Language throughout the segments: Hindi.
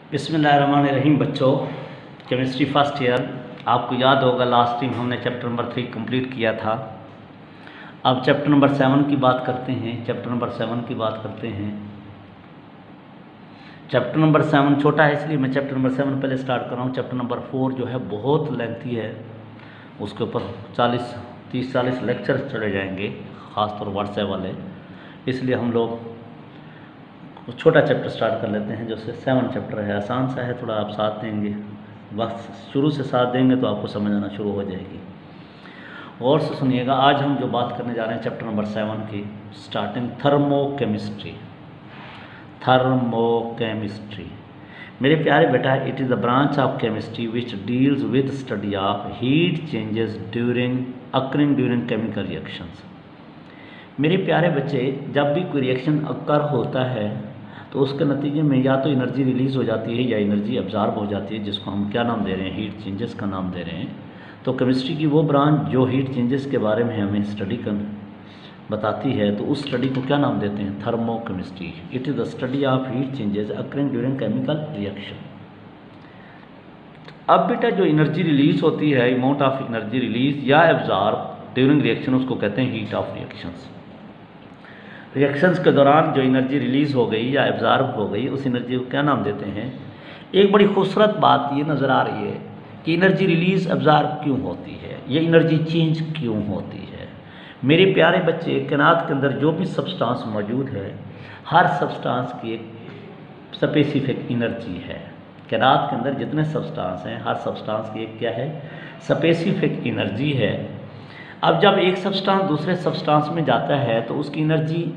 बिस्मिल्लाहिर्रहमानिर्रहीम। बच्चों, केमिस्ट्री फर्स्ट ईयर, आपको याद होगा लास्ट टाइम हमने चैप्टर नंबर 3 कंप्लीट किया था। अब चैप्टर नंबर 7 की बात करते हैं। चैप्टर नंबर 7 छोटा है, इसलिए मैं चैप्टर नंबर 7 पहले स्टार्ट कर रहा हूँ। चैप्टर नंबर 4 जो है बहुत लेंथी है, उसके ऊपर 30-40 लेक्चर चले जाएंगे, ख़ासतौर व्हाट्सएप वाले। इसलिए हम लोग छोटा चैप्टर स्टार्ट कर लेते हैं, जो 7 चैप्टर है। आसान सा है, थोड़ा आप साथ देंगे, बस शुरू से साथ देंगे तो आपको समझ आना शुरू हो जाएगी। और से सुनिएगा, आज हम जो बात करने जा रहे हैं चैप्टर नंबर 7 की, स्टार्टिंग थर्मोकेमिस्ट्री। थर्मोकेमिस्ट्री मेरे प्यारे बेटा, it is the branch of chemistry which deals with study of heat changes occurring during chemical reactions. मेरे प्यारे बच्चे, जब भी कोई रिएक्शन अकर होता है तो उसके नतीजे में या तो एनर्जी रिलीज़ हो जाती है या एनर्जी एब्जॉर्ब हो जाती है, जिसको हम क्या नाम दे रहे हैं, हीट चेंजेस का नाम दे रहे हैं। तो केमिस्ट्री की वो ब्रांच जो हीट चेंजेस के बारे में हमें स्टडी कर बताती है, तो उस स्टडी को क्या नाम देते हैं, thermochemistry. It is the study of heat changes occurring during chemical reaction. अब बेटा, जो एनर्जी रिलीज होती है, अमाउंट ऑफ एनर्जी रिलीज या एब्जॉर्ब ड्यूरिंग रिएक्शन, उसको कहते हैं हीट ऑफ रिएक्शंस। रिएक्शंस के दौरान जो एनर्जी रिलीज़ हो गई या एब्जॉर्ब हो गई, उस एनर्जी को क्या नाम देते हैं। एक बड़ी खूबसूरत बात ये नज़र आ रही है कि एनर्जी रिलीज़ एब्जॉर्ब क्यों होती है, ये एनर्जी चेंज क्यों होती है। मेरे प्यारे बच्चे, कायनात के अंदर जो भी सब्सटेंस मौजूद है, हर सब्सटेंस की एक स्पेसिफिक एनर्जी है। कायनात के अंदर जितने सब्सटेंस हैं, हर सब्सटेंस की एक क्या है, स्पेसिफिक एनर्जी है। अब जब एक सब्सटेंस दूसरे सब्सटेंस में जाता है तो उसकी एनर्जी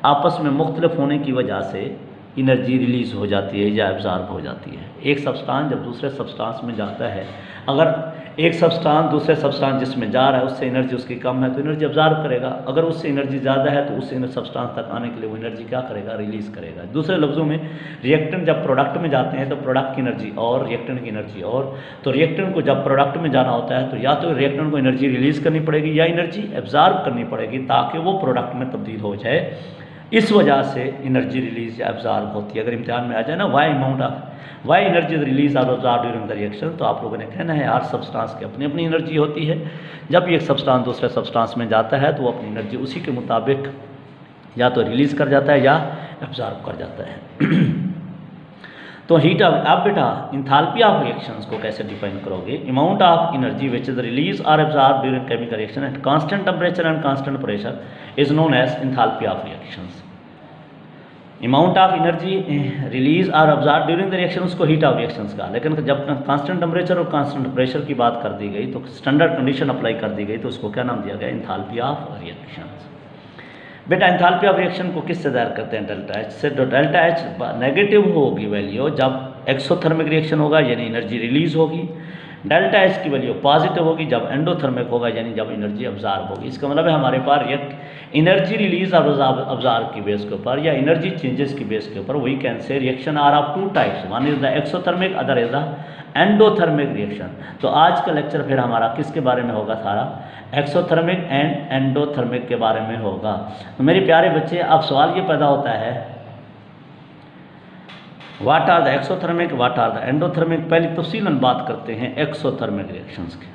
आपस में मुख्तलिफ होने की वजह से एनर्जी रिलीज़ हो जाती है या एब्जॉर्ब हो जाती है। एक सब्सटेंस जब दूसरे सब्सटेंस में जाता है, अगर एक सब्सटेंस दूसरे सब्सटेंस जिसमें जा रहा है उससे एनर्जी उसकी कम है तो एनर्जी एब्जॉर्ब करेगा। अगर उससे एनर्जी ज़्यादा है तो उस सब्सटेंस तक आने के लिए वो एनर्जी क्या करेगा, रिलीज़ करेगा। दूसरे लफ्ज़ों में, रिएक्टेंट जब प्रोडक्ट में जाते हैं तो प्रोडक्ट की एनर्जी और रिएक्टेंट की एनर्जी और, तो रिएक्टेंट को जब प्रोडक्ट में जाना होता है तो या तो रिएक्टेंट को एनर्जी रिलीज़ करनी पड़ेगी या एनर्जी एब्जॉर्ब करनी पड़ेगी, ताकि वो प्रोडक्ट में तब्दील हो जाए। इस वजह से एनर्जी रिलीज या एब्जॉर्ब होती है। अगर इम्तिहान में आ जाए ना, वाई एनर्जी रिलीज और एब्जॉर्ब ड्यूरिंग द रिएक्शन, तो आप लोगों ने कहना है हर सब्सटेंस की अपनी अपनी एनर्जी होती है। जब एक सब्सटेंस दूसरे सब्सटेंस में जाता है तो वो अपनी एनर्जी उसी के मुताबिक या तो रिलीज़ कर जाता है या एब्जॉर्ब कर जाता है। तो हीट ऑफ, आप बेटा इंथैल्पी ऑफ रिएक्शंस को कैसे डिफाइन करोगे, amount of energy which is release और absorb during chemical reaction at constant temperature and constant pressure is known as enthalpy of reactions. Amount of energy release और एब्जॉर्ब ड्यूरिंग द रिएक्शन, उसको हीट ऑफ रिएक्शंस का। लेकिन जब कांस्टेंट टेम्परेचर और कांस्टेंट प्रेशर की बात कर दी गई, तो स्टैंडर्ड कंडीशन अप्लाई कर दी गई, तो उसको क्या नाम दिया गया, इंथैल्पी ऑफ रिएक्शंस। बेटा, एंथैल्पी ऑफ रिएक्शन को किससे ज़ाहिर करते हैं, डेल्टा एच से। तो डेल्टा एच नेगेटिव होगी वैल्यू जब एक्सोथर्मिक रिएक्शन होगा, यानी एनर्जी रिलीज होगी। डेल्टा एच की वैल्यू पॉजिटिव होगी जब एंडोथर्मिक होगा, यानी जब एनर्जी अब्जॉर्ब होगी। इसका मतलब है हमारे पास एनर्जी रिलीज और अब्जॉर्ब की बेस के ऊपर या एनर्जी चेंजेस की बेस के ऊपर we can say reaction are of 2 types, one is the exothermic, other is the endothermic reaction. तो आज का लेक्चर फिर हमारा किसके बारे में होगा, सारा एक्सोथर्मिक एंड एंडोथर्मिक के बारे में होगा। तो मेरे प्यारे बच्चे, अब सवाल ये पैदा होता है, what are the exothermic, what are the endothermic. पहले तफसीलन बात करते हैं एक्सोथर्मिक रिएक्शंस की।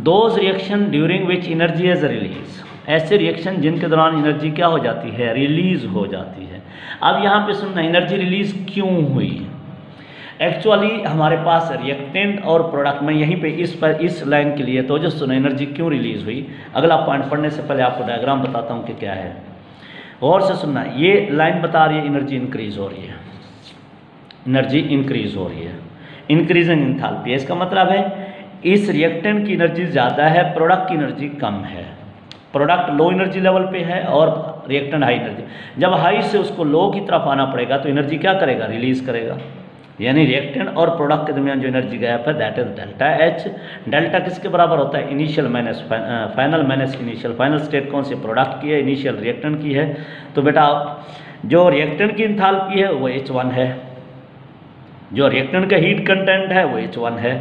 Those reaction during which energy is release, ऐसे रिएक्शन जिनके दौरान एनर्जी क्या हो जाती है, रिलीज हो जाती है। अब यहाँ पे सुनना, एनर्जी रिलीज क्यों हुई। एक्चुअली हमारे पास रिएक्टेंट और प्रोडक्ट में यहीं पे इस लाइन के लिए तो जो सुनो, एनर्जी क्यों रिलीज हुई। अगला पॉइंट पढ़ने से पहले आपको डायग्राम बताता हूँ कि क्या है, और से सुनना। ये लाइन बता रही है एनर्जी इंक्रीज हो रही है, एनर्जी इंक्रीज हो रही है, इंक्रीजिंग एंथैल्पी। इसका मतलब है इस रिएक्टेंट की एनर्जी ज़्यादा है, प्रोडक्ट की एनर्जी कम है। प्रोडक्ट लो एनर्जी लेवल पे है और रिएक्टेंट हाई एनर्जी। जब हाई से उसको लो की तरफ आना पड़ेगा तो एनर्जी क्या करेगा, रिलीज करेगा। यानी रिएक्टेंट और प्रोडक्ट के दरमियान जो एनर्जी गैप है, that is delta H. Delta किसके बराबर होता है, initial minus final minus initial. Final state कौन सी, प्रोडक्ट की है, इनिशियल रिएक्टेंट की है। तो बेटा, जो रिएक्टेंट की एंथैल्पी है वो H1 है, जो रिएक्टेंट का हीट कंटेंट है वो H1 है,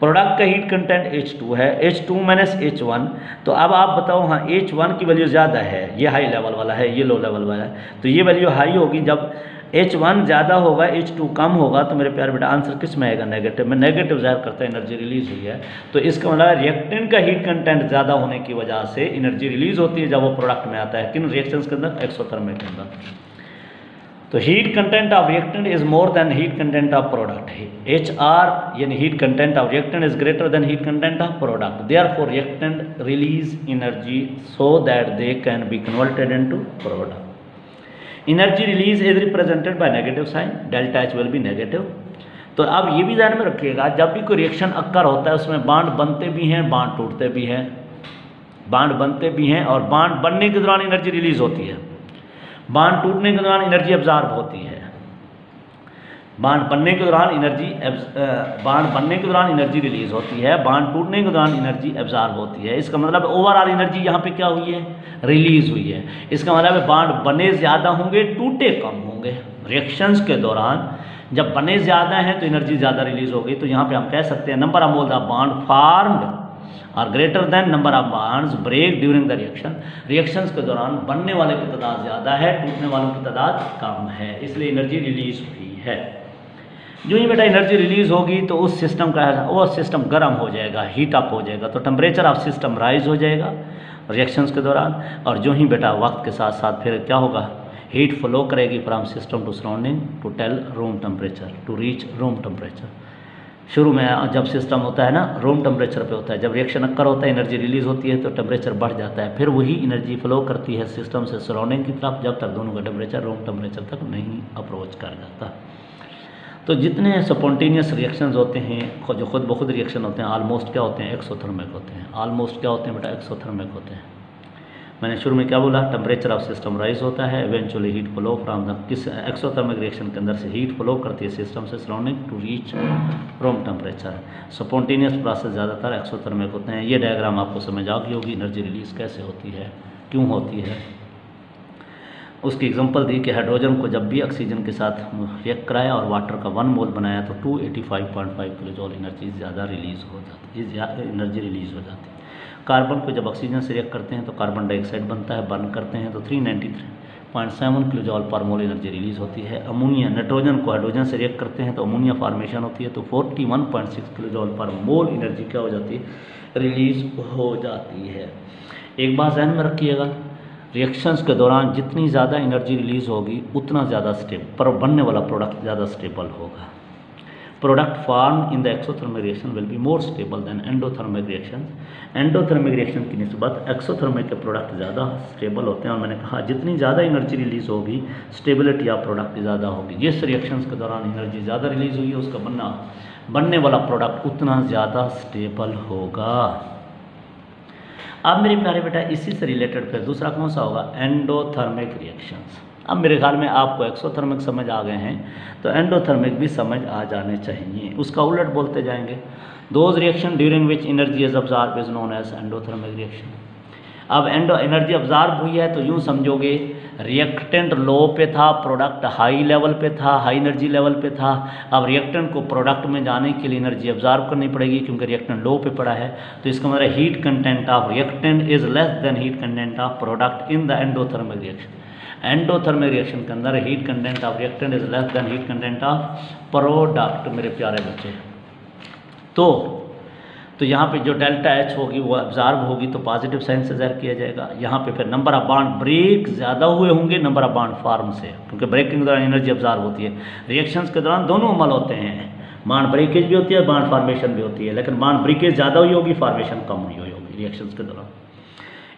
प्रोडक्ट का हीट कंटेंट H2 है, H2 माइनस H1। तो अब आप बताओ, हाँ H1 की वैल्यू ज़्यादा है, ये हाई लेवल वाला है, ये लो लेवल वाला है, तो ये वैल्यू हाई होगी जब H1 ज़्यादा होगा, H2 कम होगा, तो मेरे प्यारे बेटा आंसर किस में आएगा? नेगेटिव में। नेगेटिव ज़ाहिर करता है एनर्जी रिलीज हुई है, तो इसका मतलब रिएक्टेंट का हीट कंटेंट ज़्यादा होने की वजह से एनर्जी रिलीज होती है जब वो प्रोडक्ट में आता है। किन रिएक्शंस के अंदर? एक्सोथर्मिक के अंदर। तो heat content of reactant is more than heat content of product. HR यानी heat content of reactant is greater than heat content of product, therefore reactant release energy so that they can be converted into product. Energy release is represented by negative sign, delta H will be negative. तो अब ये भी ध्यान में रखिएगा, जब भी कोई रिएक्शन अक्कर होता है उसमें बांड बनते भी हैं, बांड टूटते भी हैं, बांड बनते भी हैं, और बांड बनने के दौरान एनर्जी रिलीज होती है, बांड टूटने के दौरान एनर्जी एब्जॉर्ब होती है। बांड बनने के दौरान एनर्जी रिलीज होती है, बांड टूटने के दौरान एनर्जी एब्जॉर्ब होती है। इसका मतलब ओवरऑल एनर्जी यहाँ पे क्या हुई है? रिलीज हुई है। इसका मतलब बांड बने ज़्यादा होंगे, टूटे कम होंगे। रिएक्शंस के दौरान जब बने ज़्यादा हैं तो एनर्जी ज़्यादा रिलीज होगी। तो यहाँ पे हम कह सकते हैं number of moles of bond formed और greater than number of bonds break during the reaction. Reactions के दौरान बनने वाले की तादाद ज़्यादा है, टूटने वालों की तादाद कम है, इसलिए एनर्जी रिलीज हुई है। जो ही बेटा एनर्जी रिलीज होगी तो उस सिस्टम का वो सिस्टम गर्म हो जाएगा, हीट अप हो जाएगा, तो टेम्परेचर ऑफ सिस्टम राइज हो जाएगा रिएक्शंस के दौरान। और जो ही बेटा वक्त के साथ साथ फिर क्या होगा? हीट फ्लो करेगी from system to surrounding to tell room temperature, to reach room temperature. शुरू में जब सिस्टम होता है ना रूम टेम्परेचर पे होता है, जब रिएक्शन अक्कर होता है एनर्जी रिलीज होती है तो टेम्परेचर बढ़ जाता है, फिर वही एनर्जी फ्लो करती है सिस्टम से सराउंडिंग की तरफ जब तक दोनों का टेम्परेचर रूम टेम्परेचर तक नहीं अप्रोच कर जाता। तो जितने स्पॉन्टेनियस रिएक्शंस होते हैं, जो खुद ब खुद रिएक्शन होते हैं, ऑलमोस्ट क्या होते हैं? एक्सोथर्मिक होते हैं। ऑलमोस्ट क्या होते हैं बेटा? एक्सोथर्मिक होते हैं। मैंने शुरू में क्या बोला? टेम्परेचर ऑफ सिस्टम राइज होता है, eventually heat flow from the किस एक्सोथर्मिक रिएक्शन के अंदर से हीट फ्लो करती है सिस्टम से surrounding to reach room temperature. Spontaneous process ज़्यादातर एक्सोथर्मिक होते हैं। ये डायग्राम आपको समझ आ गई होगी, एनर्जी रिलीज कैसे होती है, क्यों होती है। उसकी एग्जांपल दी कि हाइड्रोजन को जब भी ऑक्सीजन के साथ रिएक्ट कराया और वाटर का 1 मोल बनाया तो 285.5 किलो जूल एनर्जी ज़्यादा रिलीज हो जाती है, एनर्जी रिलीज हो जाती है। कार्बन को जब ऑक्सीजन से रिएक्ट करते हैं तो कार्बन डाइऑक्साइड बनता है, बर्न करते हैं तो 393.7 किलो जूल पर मोल एनर्जी रिलीज होती है। अमोनिया, नाइट्रोजन को हाइड्रोजन से रिएक्ट करते हैं तो अमोनिया फॉर्मेशन होती है तो 41.6 किलो जूल पर मोल एनर्जी क्या हो जाती है? रिलीज हो जाती है। एक बात ध्यान में रखिएगा, रिएक्शंस के दौरान जितनी ज़्यादा एनर्जी रिलीज होगी उतना ज़्यादा पर बनने वाला प्रोडक्ट ज़्यादा स्टेबल होगा। Product form in the exothermic reaction will be more stable then endothermic reaction. Endothermic reaction की निस्बत एक्सोथर्मिक के प्रोडक्ट ज़्यादा स्टेबल होते हैं, और मैंने कहा जितनी ज़्यादा एनर्जी रिलीज होगी स्टेबिलिटी ऑफ प्रोडक्ट ज़्यादा होगी। जिस रिएक्शंस के दौरान एनर्जी ज़्यादा रिलीज हुई है उसका बनने वाला प्रोडक्ट उतना ज़्यादा स्टेबल होगा। अब मेरे प्यारे बेटा इसी से रिलेटेड फिर दूसरा कौन सा होगा? Endothermic reactions. अब मेरे ख्याल में आपको एक्सोथर्मिक समझ आ गए हैं तो एंडोथर्मिक भी समझ आ जाने चाहिए। उसका उलट बोलते जाएंगे, those reaction during which energy is absorb is known as endothermic reaction. अब एनर्जी अब्जॉर्ब हुई है तो यूँ समझोगे रिएक्टेंट लो पे था, प्रोडक्ट हाई लेवल पे था, हाई एनर्जी लेवल पे था। अब रिएक्टेंट को प्रोडक्ट में जाने के लिए एनर्जी अब्जॉर्ब करनी पड़ेगी क्योंकि रिएक्टेंट लो पे पड़ा है, तो इसका मतलब heat content of reactant is less than heat content of product in the endothermic reaction. Endothermic reaction के अंदर heat content of reactant is less than heat content of product. मेरे प्यारे बच्चे, तो यहाँ पे जो डेल्टा H होगी वो एब्जॉर्ब होगी तो पॉजिटिव साइन से ज़ाहिर किया जाएगा। यहाँ पे फिर नंबर ऑफ बॉन्ड ब्रेक ज़्यादा हुए होंगे नंबर ऑफ बॉन्ड फॉर्म से, क्योंकि ब्रेकिंग के दौरान एनर्जी एब्जॉर्ब होती है। रिएक्शंस के दौरान दोनों अमल होते हैं, बॉन्ड ब्रेकेज भी होती है, बॉन्ड फॉर्मेशन भी होती है, लेकिन बॉन्ड ब्रेकेज ज़्यादा हुई होगी, फॉर्मेशन कम हुई होगी रिएक्शंस के दौरान।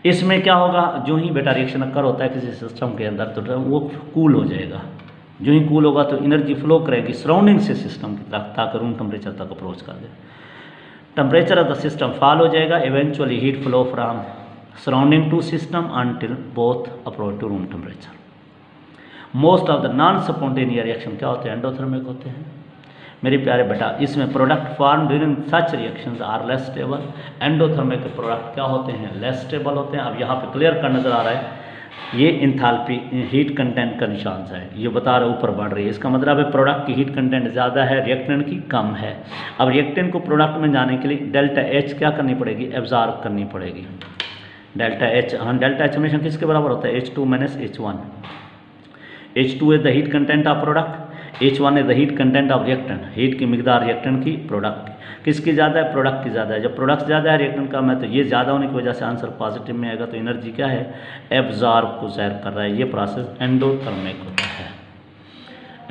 इसमें क्या होगा, जो ही बेटा रिएक्शन अक्कर होता है किसी सिस्टम के अंदर तो वो कूल हो जाएगा। जो ही कूल होगा तो एनर्जी फ्लो करेगी सराउंडिंग से सिस्टम की तरफ ताकि रूम टेम्परेचर तक अप्रोच कर दे। Temperature of the system fall हो जाएगा, eventually heat flow from surrounding to system until both approach to room temperature. Most of the non spontaneous reaction क्या होते हैं? एंडोथर्मिक होते हैं। मेरे प्यारे बेटा, इसमें product form during such reactions are less stable. Endothermic के प्रोडक्ट क्या होते हैं? लेस स्टेबल होते हैं। अब यहाँ पे क्लियर कर नजर आ रहा है, ये इंथैल्पी हीट कंटेंट का निशान है, ये बता रहा है ऊपर बढ़ रही है। इसका मतलब है प्रोडक्ट की हीट कंटेंट ज़्यादा है, रिएक्टेंट की कम है। अब रिएक्टेंट को प्रोडक्ट में जाने के लिए डेल्टा H क्या करनी पड़ेगी? एब्जॉर्ब करनी पड़ेगी। डेल्टा H, हाँ डेल्टा H हमेशा किसके बराबर होता है? H2 - H1। H2 is the heat content of product, H1 is the heat content of reactant, heat की मिकदार रिएक्टेंट की प्रोडक्ट किसकी ज़्यादा है, प्रोडक्ट की ज़्यादा है। जब प्रोडक्ट ज़्यादा है रिएक्टेंट कम है तो ये ज़्यादा होने की वजह से आंसर पॉजिटिव में आएगा। तो एनर्जी क्या है, एब्जॉर्ब को ज़ाहिर कर रहा है। ये प्रोसेस एंडोथर्मिक होता है,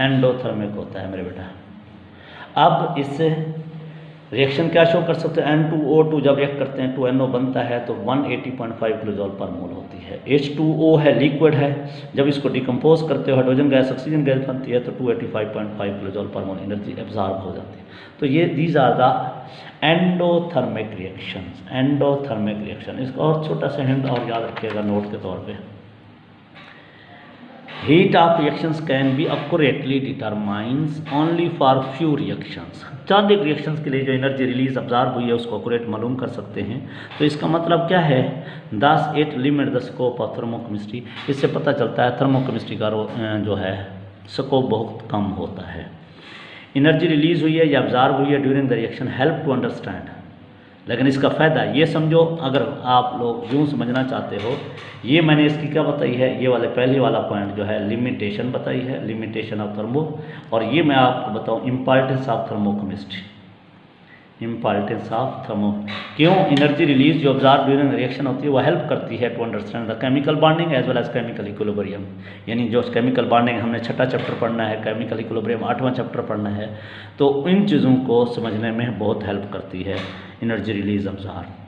एंडोथर्मिक होता है मेरे बेटा। अब इससे रिएक्शन क्या शो कर सकते हैं, N2O2 जब रिएक्ट करते हैं 2NO बनता है तो 180.5 किलोजोल पर मोल होती है। H2O है, लिक्विड है, जब इसको डिकम्पोज करते हो हाइड्रोजन गैस ऑक्सीजन गैस बनती है तो 285.5 किलोजोल पर मोल एनर्जी एब्जॉर्ब हो जाती है। तो ये these are the endothermic reactions, endothermic reaction. इसका और छोटा सा हिंट और याद रखिएगा नोट के तौर पे, heat of reactions can be accurately determines only for few reactions. चंद एक रिएक्शंस के लिए जो एनर्जी रिलीज ऑब्जॉर्ब हुई है उसको एक्यूरेट मालूम कर सकते हैं। तो इसका मतलब क्या है, thus it limit the scope of thermochemistry. इससे पता चलता है थर्मोकेमिस्ट्री का जो है स्कोप बहुत कम होता है। एनर्जी रिलीज हुई है या ऑब्जॉर्ब हुई है during the reaction help to understand, लेकिन इसका फ़ायदा ये समझो, अगर आप लोग यूँ समझना चाहते हो, ये मैंने इसकी क्या बताई है, ये वाले पहले वाला पॉइंट जो है लिमिटेशन बताई है, लिमिटेशन ऑफ थर्मो, और ये मैं आपको बताऊँ importance of thermochemistry, importance of thermo. क्यों, एनर्जी रिलीज जो ऑब्जॉर्ब ड्यूरिंग रिएक्शन होती है वो हेल्प करती है to understand the chemical bonding as well as chemical equilibrium. यानी जो केमिकल बॉन्डिंग हमने छठा चैप्टर पढ़ना है, केमिकल इक्विलिब्रियम 8वां चैप्टर पढ़ना है, तो इन चीज़ों को समझने में बहुत हेल्प करती है एनर्जी रिलीज ऑब्जॉर्ब।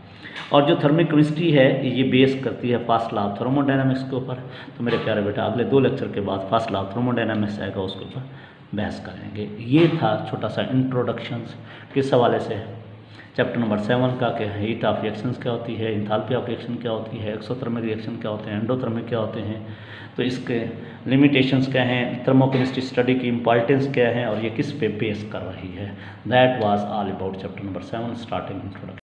और जो थर्मिक केमिस्ट्री है ये बेस करती है फर्स्ट लॉ ऑफ थर्मोडायनामिक्स के ऊपर। तो मेरे प्यारे बेटा अगले 2 लेक्चर के बाद फर्स्ट लॉ ऑफ थर्मोडायनामिक्स आएगा, उसके ऊपर बहस करेंगे। ये था छोटा सा इंट्रोडक्शंस किस हवाले से, चैप्टर नंबर 7 का, कि हीट ऑफ रिएक्शंस क्या होती है, इंथैल्पी ऑफ रिएक्शन क्या होती है, एक्सोथर्मिक रिएक्शन क्या होते हैं, एंडोथर्मिक क्या होते हैं, तो इसके लिमिटेशंस क्या हैं, थर्मोकेमिस्ट्री स्टडी की इंपॉर्टेंस क्या है और ये किस पे बेस कर रही है। That was all about chapter number 7 starting introduction.